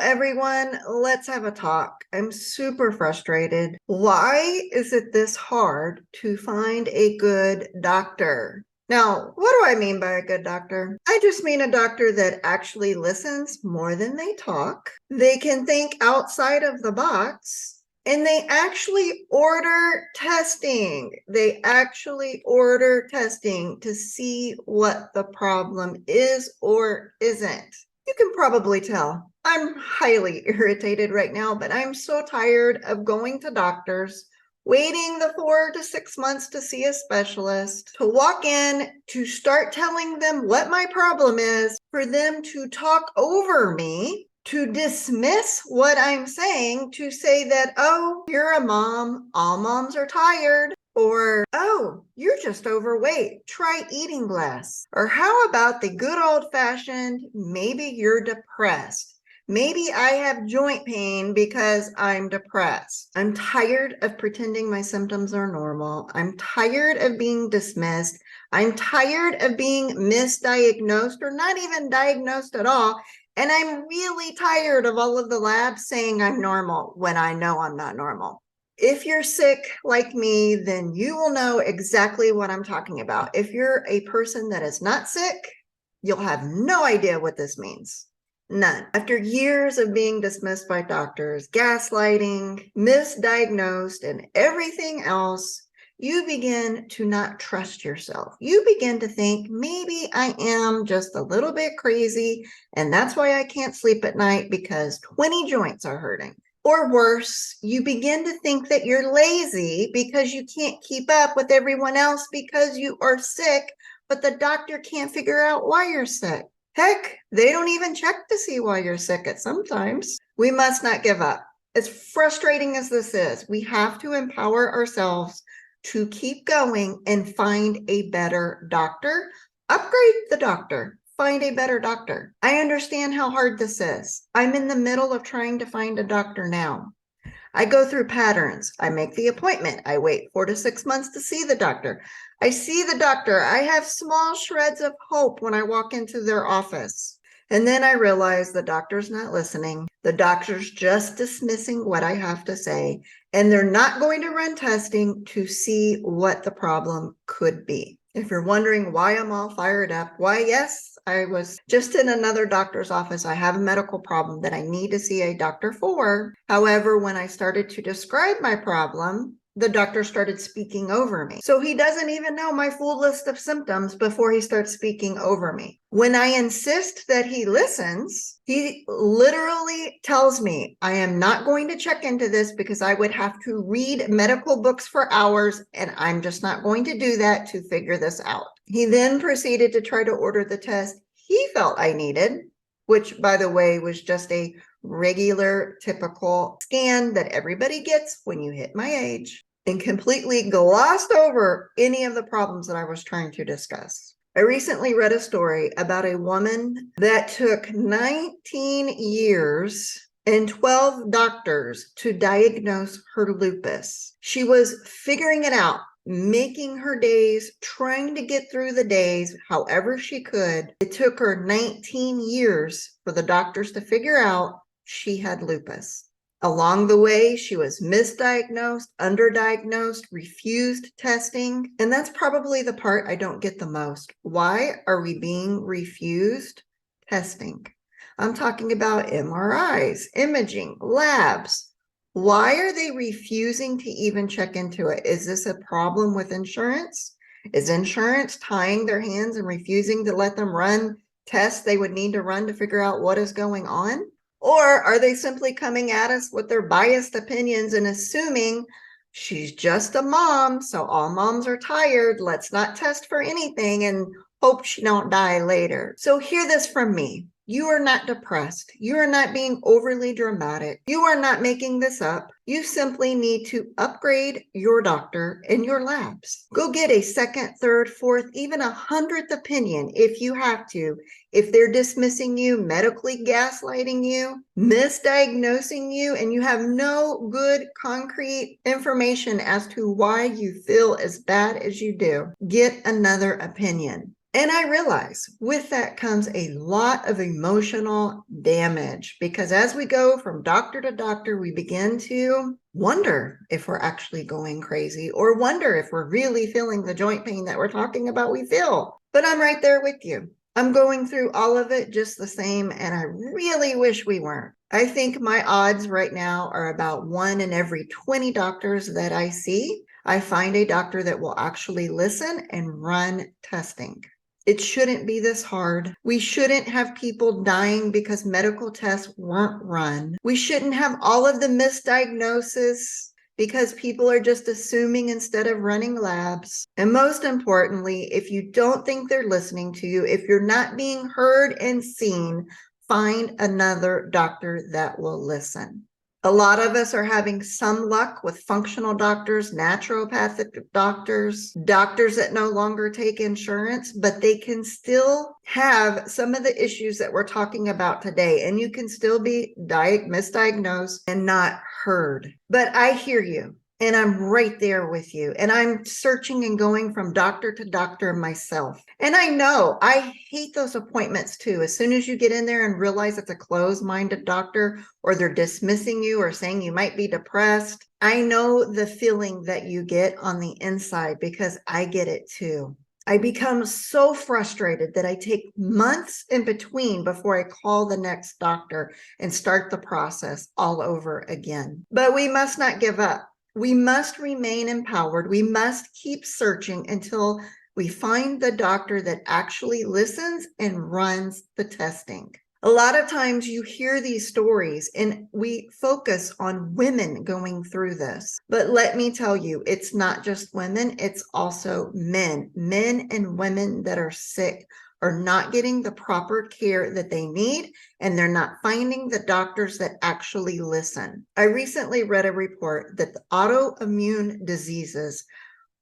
everyone, let's have a talk. I'm super frustrated. Why is it this hard to find a good doctor? Now, what do I mean by a good doctor? I just mean a doctor that actually listens more than they talk. They can think outside of the box. And they actually order testing. They actually order testing to see what the problem is or isn't. You can probably tell I'm highly irritated right now, but I'm so tired of going to doctors, waiting the 4 to 6 months to see a specialist, to walk in, to start telling them what my problem is, for them to talk over me, to dismiss what I'm saying, to say that, oh, you're a mom, all moms are tired, or, oh, you're just overweight, try eating less. Or how about the good old-fashioned, maybe you're depressed. Maybe I have joint pain because I'm depressed. I'm tired of pretending my symptoms are normal. I'm tired of being dismissed. I'm tired of being misdiagnosed or not even diagnosed at all. And I'm really tired of all of the labs saying I'm normal when I know I'm not normal. If you're sick like me, then you will know exactly what I'm talking about. If you're a person that is not sick, you'll have no idea what this means. None. After years of being dismissed by doctors, gaslighting, misdiagnosed, and everything else, you begin to not trust yourself. You begin to think, maybe I am just a little bit crazy, and that's why I can't sleep at night because 20 joints are hurting. Or worse, you begin to think that you're lazy because you can't keep up with everyone else because you are sick, but the doctor can't figure out why you're sick. Heck, they don't even check to see why you're sick at sometimes. We must not give up. As frustrating as this is, we have to empower ourselves to keep going and find a better doctor. Upgrade the doctor. Find a better doctor. I understand how hard this is. I'm in the middle of trying to find a doctor now. I go through patterns. I make the appointment. I wait 4 to 6 months to see the doctor. I see the doctor. I have small shreds of hope when I walk into their office. And then I realize the doctor's not listening. The doctor's just dismissing what I have to say. And they're not going to run testing to see what the problem could be. If you're wondering why I'm all fired up, why, yes, I was just in another doctor's office. I have a medical problem that I need to see a doctor for. However, when I started to describe my problem, the doctor started speaking over me. So he doesn't even know my full list of symptoms before he starts speaking over me. When I insist that he listens, he literally tells me, I am not going to check into this because I would have to read medical books for hours, and I'm just not going to do that to figure this out. He then proceeded to try to order the test he felt I needed, which, by the way, was just a regular, typical scan that everybody gets when you hit my age, and completely glossed over any of the problems that I was trying to discuss. I recently read a story about a woman that took 19 years and 12 doctors to diagnose her lupus. She was figuring it out, making her days, trying to get through the days however she could. It took her 19 years for the doctors to figure out she had lupus. Along the way, she was misdiagnosed, underdiagnosed, refused testing. And that's probably the part I don't get the most. Why are we being refused testing? I'm talking about MRIs, imaging, labs. Why are they refusing to even check into it? Is this a problem with insurance? Is insurance tying their hands and refusing to let them run tests they would need to run to figure out what is going on? Or are they simply coming at us with their biased opinions and assuming she's just a mom, so all moms are tired, let's not test for anything and hope she don't die later? So hear this from me. You are not depressed. You are not being overly dramatic. You are not making this up. You simply need to upgrade your doctor and your labs. Go get a second, third, fourth, even 100th opinion if you have to. If they're dismissing you, medically gaslighting you, misdiagnosing you, and you have no good concrete information as to why you feel as bad as you do, get another opinion. And I realize with that comes a lot of emotional damage, because as we go from doctor to doctor, we begin to wonder if we're actually going crazy, or wonder if we're really feeling the joint pain that we're talking about we feel. But I'm right there with you. I'm going through all of it just the same, and I really wish we weren't. I think my odds right now are about 1 in every 20 doctors that I see, I find a doctor that will actually listen and run testing. It shouldn't be this hard. We shouldn't have people dying because medical tests weren't run. We shouldn't have all of the misdiagnosis because people are just assuming instead of running labs. And most importantly, if you don't think they're listening to you, if you're not being heard and seen, find another doctor that will listen. A lot of us are having some luck with functional doctors, naturopathic doctors, doctors that no longer take insurance, but they can still have some of the issues that we're talking about today. And you can still be misdiagnosed and not heard. But I hear you. And I'm right there with you. And I'm searching and going from doctor to doctor myself. And I know I hate those appointments too. As soon as you get in there and realize it's a closed-minded doctor, or they're dismissing you or saying you might be depressed, I know the feeling that you get on the inside, because I get it too. I become so frustrated that I take months in between before I call the next doctor and start the process all over again. But we must not give up. We must remain empowered. We must keep searching until we find the doctor that actually listens and runs the testing. A lot of times you hear these stories and we focus on women going through this. But let me tell you, it's not just women, it's also men. Men and women that are sick are not getting the proper care that they need, and they're not finding the doctors that actually listen. I recently read a report that the autoimmune diseases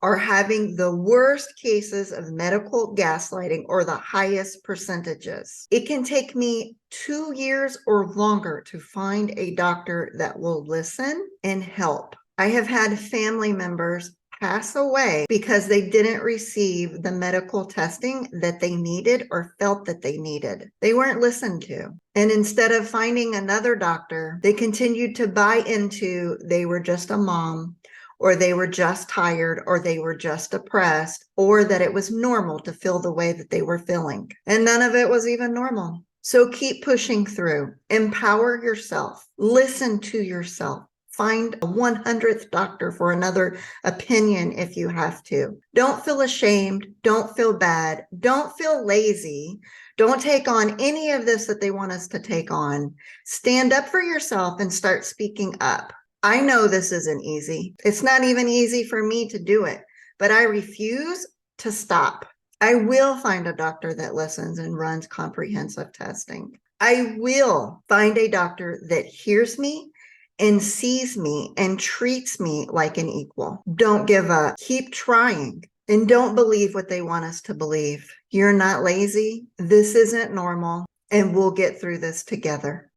are having the worst cases of medical gaslighting, or the highest percentages. It can take me 2 years or longer to find a doctor that will listen and help. I have had family members pass away because they didn't receive the medical testing that they needed or felt that they needed. They weren't listened to. And instead of finding another doctor, they continued to buy into they were just a mom, or they were just tired, or they were just depressed, or that it was normal to feel the way that they were feeling. And none of it was even normal. So keep pushing through. Empower yourself. Listen to yourself. Find a 100th doctor for another opinion if you have to. Don't feel ashamed. Don't feel bad. Don't feel lazy. Don't take on any of this that they want us to take on. Stand up for yourself and start speaking up. I know this isn't easy. It's not even easy for me to do it, but I refuse to stop. I will find a doctor that listens and runs comprehensive testing. I will find a doctor that hears me and sees me and treats me like an equal. Don't give up. Keep trying. And don't believe what they want us to believe. You're not lazy. This isn't normal. And we'll get through this together.